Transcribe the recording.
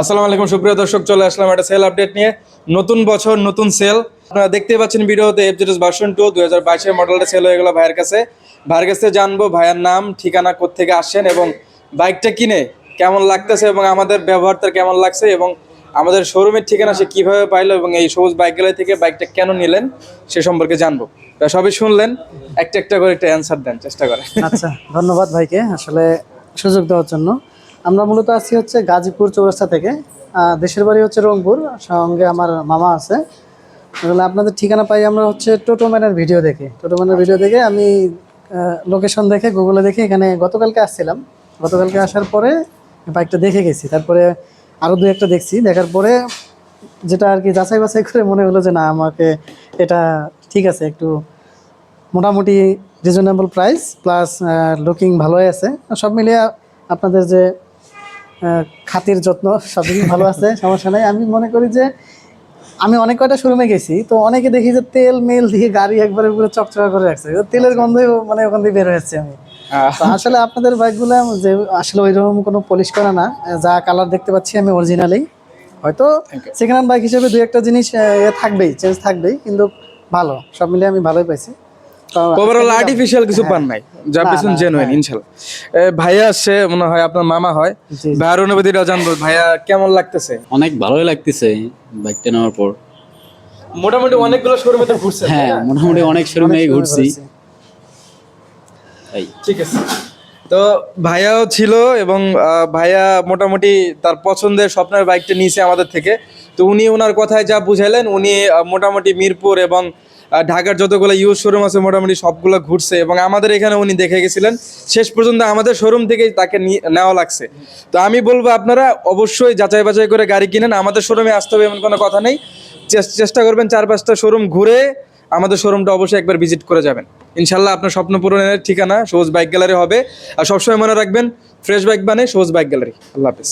আসসালামু আলাইকুম সুপ্রিয় দর্শক, চলে আসলাম একটা সেল আপডেট নিয়ে। নতুন বছর নতুন সেল, আপনারা দেখতে পাচ্ছেন ভিডিওতে FZS ভার্সন 2 2022 মডেলটা সেল হয়ে গেল ভাইয়ের কাছে। ভাইয়ের কাছে জানবো ভাইয়ের নাম, ঠিকানা, কোত্থেকে আসছেন এবং বাইকটা কিনে কেমন লাগতেছে এবং আমাদের ব্যবহারটা কেমন লাগছে এবং আমাদের শোরুমের ঠিকানা সে কিভাবে পাইলো এবং এই সবুজ বাইক গ্যালারি থেকে বাইকটা কেন নিলেন সে সম্পর্কে জানবো। তা সবই শুনলেন, একটা একটা করে একটা অ্যান্সার দেন, চেষ্টা করেন। আচ্ছা, ধন্যবাদ ভাইকে আসলে সুযোগ দেওয়ার জন্য। আমরা মূলত আসছি হচ্ছে গাজীপুর চৌরাস্তা থেকে। দেশের বাড়ি হচ্ছে রংপুর, সঙ্গে আমার মামা আছে। আসলে আপনাদের ঠিকানা পাই আমরা হচ্ছে টোটোম্যানের ভিডিও দেখে আমি লোকেশন দেখে গুগলে দেখে এখানে গতকালকে আসছিলাম। গতকালকে আসার পরে বাইকটা দেখে গেছি, তারপরে আরও দু একটা দেখছি, দেখার পরে যেটা আর কি যাচাই বাছাই করে মনে হলো যে না, আমাকে এটা ঠিক আছে, একটু মোটামুটি রিজনেবল প্রাইস প্লাস লুকিং ভালোই আছে। সব মিলিয়ে আপনাদের যে খাতির যত্ন সব দিকই ভালো আছে, সমস্যা নেই। আমি মনে করি যে আমি অনেক কয়টা শোরুমে গেছি, তো অনেকে দেখি যে তেল মেল দিয়ে গাড়ি একবারে পুরো চকচকা করে রাখছে, তেলের গন্ধই মানে ওখান দিয়ে বের হয়েছে। আমি তো আসলে আপনাদের বাইকগুলো যে আসলে ওইরকম কোনো পলিশ করা না, যা কালার দেখতে পাচ্ছি আমি অরিজিনালি। হয়তো সেকেন্ড হ্যান্ড বাইক হিসেবে দু একটা জিনিস থাকবেই, চেঞ্জ থাকবেই, কিন্তু ভালো সব মিলিয়ে আমি ভালোই পাইছি। ওভারঅল আর্টিফিশিয়াল কিছু পান নাই, যা পিছন জেনুইন ইনশাআল্লাহ। ভাইয়া আসছে, মনে হয় আপনার মামা হয়। ভাইয়ার অনুভূতিটা জানবো, ভাইয়া কেমন লাগতেছে? অনেক ভালোই লাগতেছে বাইকটা নেওয়ার পর। মোটামুটি অনেকগুলো শোরুমে তো ঘুরছেন। হ্যাঁ, মোটামুটি অনেক শোরুমে ঘুরছি। ঠিক আছে, তো ভাইয়াও ছিল এবং ভাইয়া মোটামুটি তার পছন্দের স্বপ্নের বাইকটা নিয়েছে আমাদের থেকে। তো উনি ওনার কথায় যা বুঝাইলেন, উনি মোটামুটি মিরপুর এবং ঢাকার যতগুলো ইউজ শোরুম আছে মোটামুটি সবগুলো ঘুরছে এবং আমাদের এখানে উনি দেখে গেছিলেন। শেষ পর্যন্ত আমাদের শোরুম থেকেই তাকে নেওয়া লাগছে। তো আমি বলবো আপনারা অবশ্যই যাচাই বাছাই করে গাড়ি কিনেন। আমাদের শোরুমে আসতে হবে এমন কোনো কথা নেই, চেষ্টা করবেন 4-5টা শোরুম ঘুরে আমাদের শোরুমটা অবশ্যই একবার ভিজিট করে যাবেন। ইনশাল্লাহ আপনার স্বপ্ন পূরণের ঠিকানা সবুজ বাইক গ্যালারি হবে। আর সবসময় মনে রাখবেন, ফ্রেশ বাইক মানে সবুজ বাইক গ্যালারি। আল্লাহ হাফেজ।